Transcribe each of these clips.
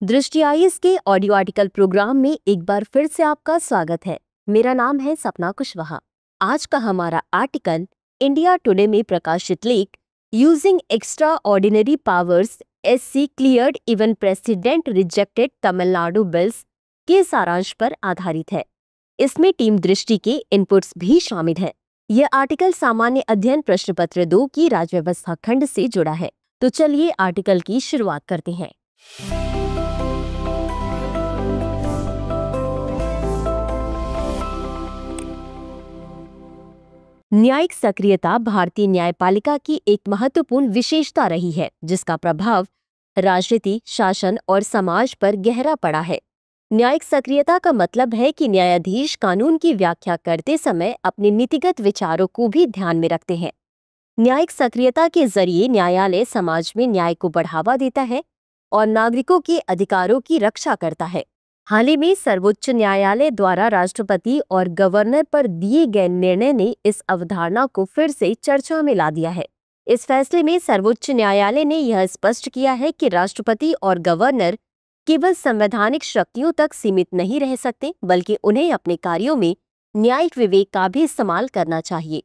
दृष्टि आईएएस के audio article programme में एक बार फिर से आपका स्वागत है। मेरा नाम है सपना कुशवाहा। आज का हमारा आर्टिकल इंडिया टुडे में प्रकाशित लेख using extra ordinary powers SC cleared even president rejected Tamil Nadu bills के सारांश पर आधारित है। इसमें टीम दृष्टि के इनपुट्स भी शामिल हैं। यह आर्टिकल सामान्य अध्ययन प्रश्न पत्र 2 की राज्य व्यवस्था खंड से जुड़ा है। तो चलिए आर्टिकल की शुरुआत करते हैं। न्यायिक सक्रियता भारतीय न्यायपालिका की एक महत्वपूर्ण विशेषता रही है, जिसका प्रभाव राजनीति, शासन और समाज पर गहरा पड़ा है। न्यायिक सक्रियता का मतलब है कि न्यायाधीश कानून की व्याख्या करते समय अपने नीतिगत विचारों को भी ध्यान में रखते हैं। न्यायिक सक्रियता के जरिए न्यायालय समाज में न्याय को बढ़ावा देता है और नागरिकों के अधिकारों की रक्षा करता है। हाल ही में सर्वोच्च न्यायालय द्वारा राष्ट्रपति और गवर्नर पर दिए गए निर्णय ने इस अवधारणा को फिर से चर्चा में ला दिया है। इस फैसले में सर्वोच्च न्यायालय ने यह स्पष्ट किया है कि राष्ट्रपति और गवर्नर केवल संवैधानिक शक्तियों तक सीमित नहीं रह सकते, बल्कि उन्हें अपने कार्यों में न्यायिक विवेक का भी इस्तेमाल करना चाहिए।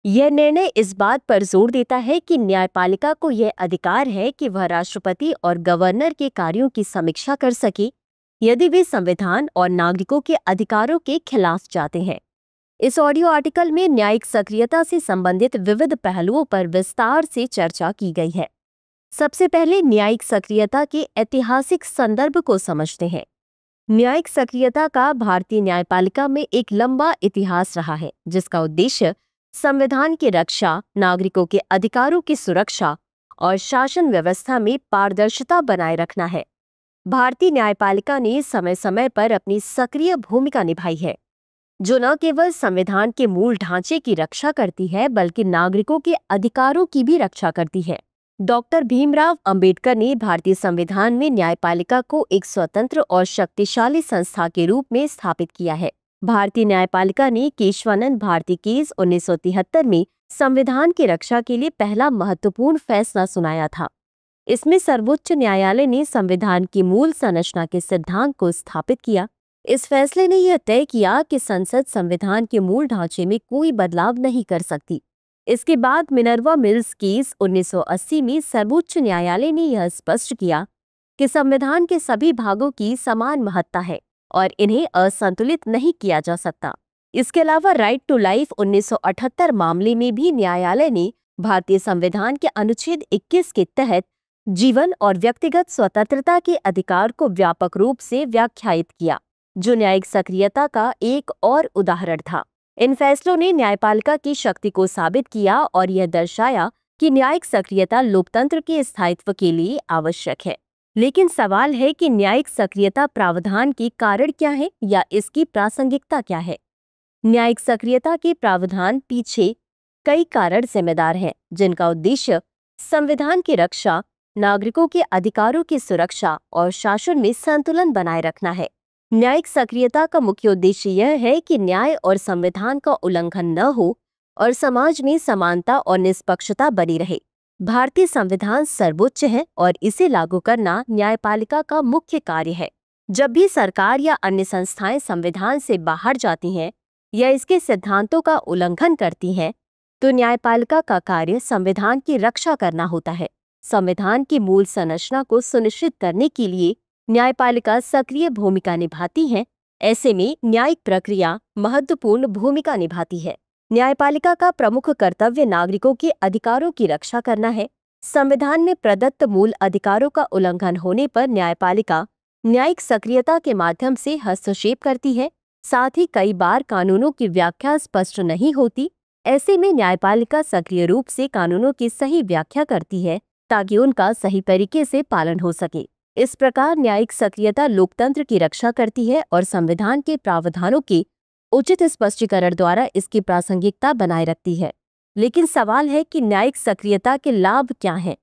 यह निर्णय इस बात पर जोर देता है कि न्यायपालिका को यह अधिकार है कि वह राष्ट्रपति और गवर्नर के कार्यों की समीक्षा कर सके यदि वे संविधान और नागरिकों के अधिकारों के खिलाफ जाते हैं। इस ऑडियो आर्टिकल में न्यायिक सक्रियता से संबंधित विविध पहलुओं पर विस्तार से चर्चा की गई है। सबसे पहले न्यायिक सक्रियता के ऐतिहासिक संदर्भ को समझते हैं। न्यायिक सक्रियता का भारतीय न्यायपालिका में एक लंबा इतिहास रहा है, जिसका उद्देश्य संविधान की रक्षा, नागरिकों के अधिकारों की सुरक्षा और शासन व्यवस्था में पारदर्शिता बनाए रखना है। भारतीय न्यायपालिका ने समय समय पर अपनी सक्रिय भूमिका निभाई है, जो न केवल संविधान के मूल ढांचे की रक्षा करती है, बल्कि नागरिकों के अधिकारों की भी रक्षा करती है। डॉक्टर भीमराव अंबेडकर ने भारतीय संविधान में न्यायपालिका को एक स्वतंत्र और शक्तिशाली संस्था के रूप में स्थापित किया है। भारतीय न्यायपालिका ने केशवानंद भारती केस 1973 में संविधान की रक्षा के लिए पहला महत्वपूर्ण फैसला सुनाया था। इसमें सर्वोच्च न्यायालय ने संविधान की मूल संरचना के सिद्धांत को स्थापित किया। इस फैसले ने यह तय किया कि संसद संविधान के मूल ढांचे में कोई बदलाव नहीं कर सकती। इसके बाद मिनर्वा मिल्स केस 1980 में सर्वोच्च न्यायालय ने यह स्पष्ट किया कि संविधान के सभी भागों की समान महत्ता है और इन्हें असंतुलित नहीं किया जा सकता। इसके अलावा राइट टू लाइफ 1978 मामले में भी न्यायालय ने भारतीय संविधान के अनुच्छेद 21 के तहत जीवन और व्यक्तिगत स्वतंत्रता के अधिकार को व्यापक रूप से व्याख्यायित किया, जो न्यायिक सक्रियता का एक और उदाहरण था। इन फैसलों ने न्यायपालिका की शक्ति को साबित किया और यह दर्शाया कि न्यायिक सक्रियता लोकतंत्र के स्थायित्व के लिए आवश्यक है। लेकिन सवाल है कि न्यायिक सक्रियता प्रावधान के कारण क्या है या इसकी प्रासंगिकता क्या है। न्यायिक सक्रियता के प्रावधान पीछे कई कारण जिम्मेदार हैं, जिनका उद्देश्य संविधान की रक्षा, नागरिकों के अधिकारों की सुरक्षा और शासन में संतुलन बनाए रखना है। न्यायिक सक्रियता का मुख्य उद्देश्य यह है कि न्याय और संविधान का उल्लंघन न हो और समाज में समानता और निष्पक्षता बनी रहे। भारतीय संविधान सर्वोच्च है और इसे लागू करना न्यायपालिका का मुख्य कार्य है। जब भी सरकार या अन्य संस्थाएं संविधान से बाहर जाती हैं या इसके सिद्धांतों का उल्लंघन करती हैं, तो न्यायपालिका का कार्य संविधान की रक्षा करना होता है। संविधान की मूल संरचना को सुनिश्चित करने के लिए न्यायपालिका सक्रिय भूमिका निभाती है। ऐसे में न्यायिक प्रक्रिया महत्वपूर्ण भूमिका निभाती है। न्यायपालिका का प्रमुख कर्तव्य नागरिकों के अधिकारों की रक्षा करना है। संविधान में प्रदत्त मूल अधिकारों का उल्लंघन होने पर न्यायपालिका न्यायिक सक्रियता के माध्यम से हस्तक्षेप करती है। साथ ही कई बार कानूनों की व्याख्या स्पष्ट नहीं होती। ऐसे में न्यायपालिका सक्रिय रूप से कानूनों की सही व्याख्या करती है ताकि उनका सही तरीके से पालन हो सके। इस प्रकार न्यायिक सक्रियता लोकतंत्र की रक्षा करती है और संविधान के प्रावधानों के उचित स्पष्टीकरण द्वारा इसकी प्रासंगिकता बनाए रखती है। लेकिन सवाल है कि न्यायिक सक्रियता के लाभ क्या हैं?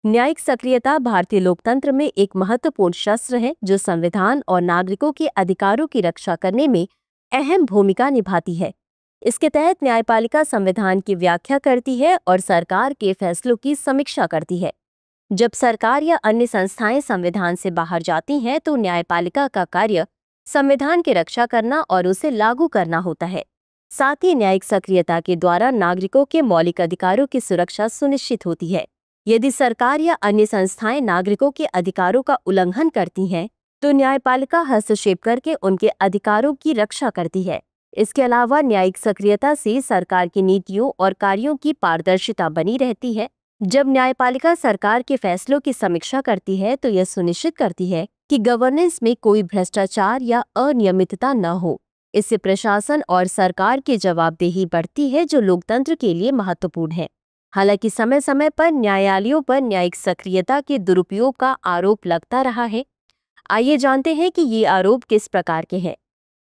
न्यायिक सक्रियता भारतीय लोकतंत्र में एक महत्वपूर्ण शस्त्र है, जो संविधान और नागरिकों के अधिकारों की रक्षा करने में अहम भूमिका निभाती है। इसके तहत न्यायपालिका संविधान की व्याख्या करती है और सरकार के फैसलों की समीक्षा करती है। जब सरकार या अन्य संस्थाएं संविधान से बाहर जाती हैं तो न्यायपालिका का कार्य संविधान की रक्षा करना और उसे लागू करना होता है। साथ ही न्यायिक सक्रियता के द्वारा नागरिकों के मौलिक अधिकारों की सुरक्षा सुनिश्चित होती है। यदि सरकार या अन्य संस्थाएं नागरिकों के अधिकारों का उल्लंघन करती हैं, तो न्यायपालिका हस्तक्षेप करके उनके अधिकारों की रक्षा करती है। इसके अलावा न्यायिक सक्रियता से सरकार की नीतियों और कार्यों की पारदर्शिता बनी रहती है। जब न्यायपालिका सरकार के फैसलों की समीक्षा करती है तो यह सुनिश्चित करती है कि गवर्नेंस में कोई भ्रष्टाचार या अनियमितता न हो। इससे प्रशासन और सरकार की जवाबदेही बढ़ती है, जो लोकतंत्र के लिए महत्वपूर्ण है। हालांकि समय समय पर न्यायालयों पर न्यायिक सक्रियता के दुरुपयोग का आरोप लगता रहा है। आइए जानते हैं कि ये आरोप किस प्रकार के हैं।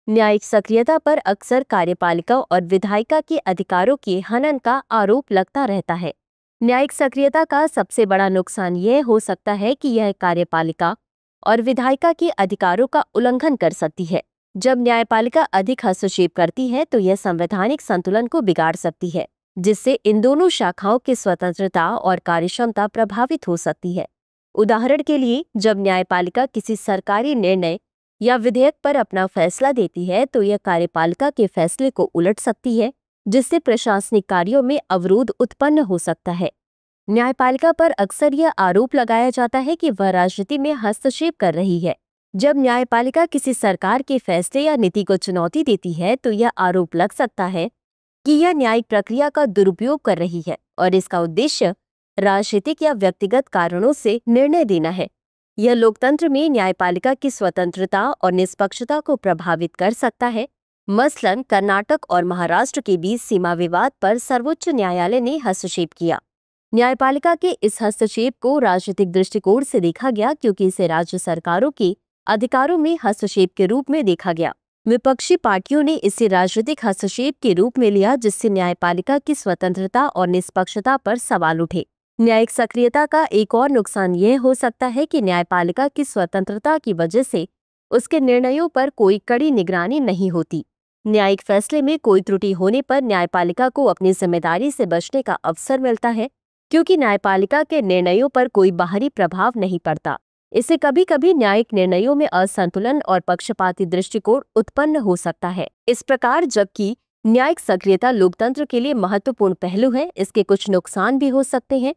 न्यायिक सक्रियता पर अक्सर कार्यपालिका और विधायिका के अधिकारों के हनन का आरोप लगता रहता है। न्यायिक सक्रियता का सबसे बड़ा नुकसान यह हो सकता है कि यह कार्यपालिका और विधायिका के अधिकारों का उल्लंघन कर सकती है। जब न्यायपालिका अधिक हस्तक्षेप करती है तो यह संवैधानिक संतुलन को बिगाड़ सकती है, जिससे इन दोनों शाखाओं की स्वतंत्रता और कार्यक्षमता प्रभावित हो सकती है। उदाहरण के लिए, जब न्यायपालिका किसी सरकारी निर्णय या विधेयक पर अपना फैसला देती है तो यह कार्यपालिका के फैसले को उलट सकती है, जिससे प्रशासनिक कार्यों में अवरोध उत्पन्न हो सकता है। न्यायपालिका पर अक्सर यह आरोप लगाया जाता है कि वह राजनीति में हस्तक्षेप कर रही है। जब न्यायपालिका किसी सरकार के फैसले या नीति को चुनौती देती है तो यह आरोप लग सकता है कि यह न्यायिक प्रक्रिया का दुरुपयोग कर रही है और इसका उद्देश्य राजनीतिक या व्यक्तिगत कारणों से निर्णय देना है। यह लोकतंत्र में न्यायपालिका की स्वतंत्रता और निष्पक्षता को प्रभावित कर सकता है। मसलन कर्नाटक और महाराष्ट्र के बीच सीमा विवाद पर सर्वोच्च न्यायालय ने हस्तक्षेप किया। न्यायपालिका के इस हस्तक्षेप को राजनीतिक दृष्टिकोण से देखा गया, क्योंकि इसे राज्य सरकारों के अधिकारों में हस्तक्षेप के रूप में देखा गया। विपक्षी पार्टियों ने इसे राजनीतिक हस्तक्षेप के रूप में लिया, जिससे न्यायपालिका की स्वतंत्रता और निष्पक्षता पर सवाल उठे। न्यायिक सक्रियता का एक और नुकसान यह हो सकता है कि न्यायपालिका की स्वतंत्रता की वजह से उसके निर्णयों पर कोई कड़ी निगरानी नहीं होती। न्यायिक फैसले में कोई त्रुटि होने पर न्यायपालिका को अपनी जिम्मेदारी से बचने का अवसर मिलता है, क्योंकि न्यायपालिका के निर्णयों पर कोई बाहरी प्रभाव नहीं पड़ता। इससे कभी कभी न्यायिक निर्णयों में असंतुलन और पक्षपाती दृष्टिकोण उत्पन्न हो सकता है। इस प्रकार, जबकि न्यायिक सक्रियता लोकतंत्र के लिए महत्वपूर्ण पहलू है, इसके कुछ नुकसान भी हो सकते हैं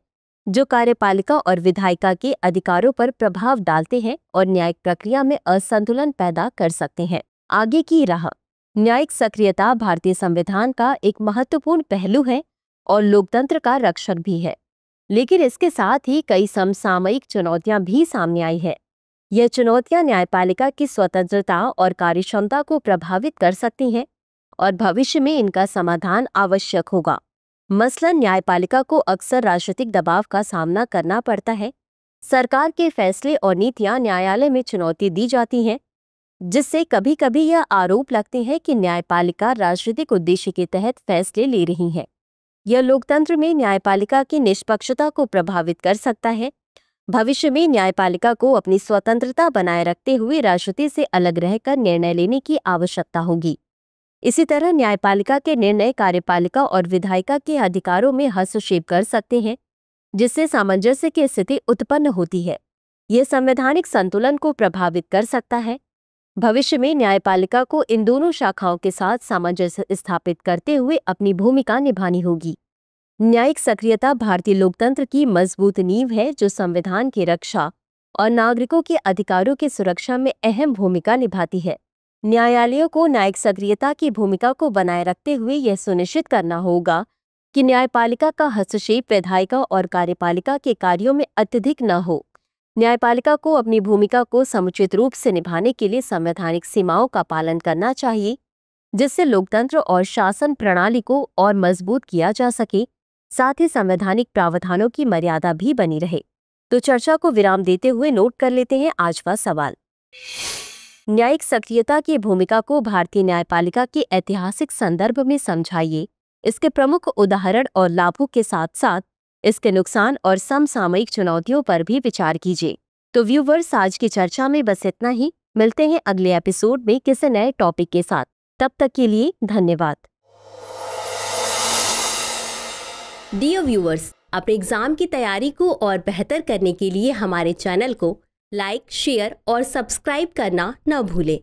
जो कार्यपालिका और विधायिका के अधिकारों पर प्रभाव डालते हैं और न्यायिक प्रक्रिया में असंतुलन पैदा कर सकते हैं। आगे की राह। न्यायिक सक्रियता भारतीय संविधान का एक महत्वपूर्ण पहलू है और लोकतंत्र का रक्षक भी है, लेकिन इसके साथ ही कई समसामयिक चुनौतियां भी सामने आई है। यह चुनौतियां न्यायपालिका की स्वतंत्रता और कार्यक्षमता को प्रभावित कर सकती हैं और भविष्य में इनका समाधान आवश्यक होगा। मसलन न्यायपालिका को अक्सर राजनीतिक दबाव का सामना करना पड़ता है। सरकार के फैसले और नीतियां न्यायालय में चुनौती दी जाती हैं, जिससे कभी कभी यह आरोप लगते हैं कि न्यायपालिका राजनीतिक उद्देश्य के तहत फैसले ले रही है। यह लोकतंत्र में न्यायपालिका की निष्पक्षता को प्रभावित कर सकता है। भविष्य में न्यायपालिका को अपनी स्वतंत्रता बनाए रखते हुए राजनीति से अलग रहकर निर्णय लेने की आवश्यकता होगी। इसी तरह न्यायपालिका के निर्णय कार्यपालिका और विधायिका के अधिकारों में हस्तक्षेप कर सकते हैं, जिससे सामंजस्य की स्थिति उत्पन्न होती है। यह संवैधानिक संतुलन को प्रभावित कर सकता है। भविष्य में न्यायपालिका को इन दोनों शाखाओं के साथ सामंजस्य स्थापित करते हुए अपनी भूमिका निभानी होगी। न्यायिक सक्रियता भारतीय लोकतंत्र की मजबूत नींव है, जो संविधान की रक्षा और नागरिकों के अधिकारों की सुरक्षा में अहम भूमिका निभाती है। न्यायालयों को न्यायिक सक्रियता की भूमिका को बनाए रखते हुए यह सुनिश्चित करना होगा कि न्यायपालिका का हस्तक्षेप विधायिका और कार्यपालिका के कार्यों में अत्यधिक न हो। न्यायपालिका को अपनी भूमिका को समुचित रूप से निभाने के लिए संवैधानिक सीमाओं का पालन करना चाहिए, जिससे लोकतंत्र और शासन प्रणाली को और मजबूत किया जा सके। साथ ही संवैधानिक प्रावधानों की मर्यादा भी बनी रहे। तो चर्चा को विराम देते हुए नोट कर लेते हैं आज का सवाल। न्यायिक सक्रियता की भूमिका को भारतीय न्यायपालिका के ऐतिहासिक संदर्भ में समझाइए। इसके प्रमुख उदाहरण और लाभों के साथ साथ इसके नुकसान और समसामयिक चुनौतियों पर भी विचार कीजिए। तो व्यूवर्स, आज की चर्चा में बस इतना ही। मिलते हैं अगले एपिसोड में किसी नए टॉपिक के साथ। तब तक के लिए धन्यवाद। डियर व्यूअर्स, अपने एग्जाम की तैयारी को और बेहतर करने के लिए हमारे चैनल को लाइक, शेयर और सब्सक्राइब करना न भूलें।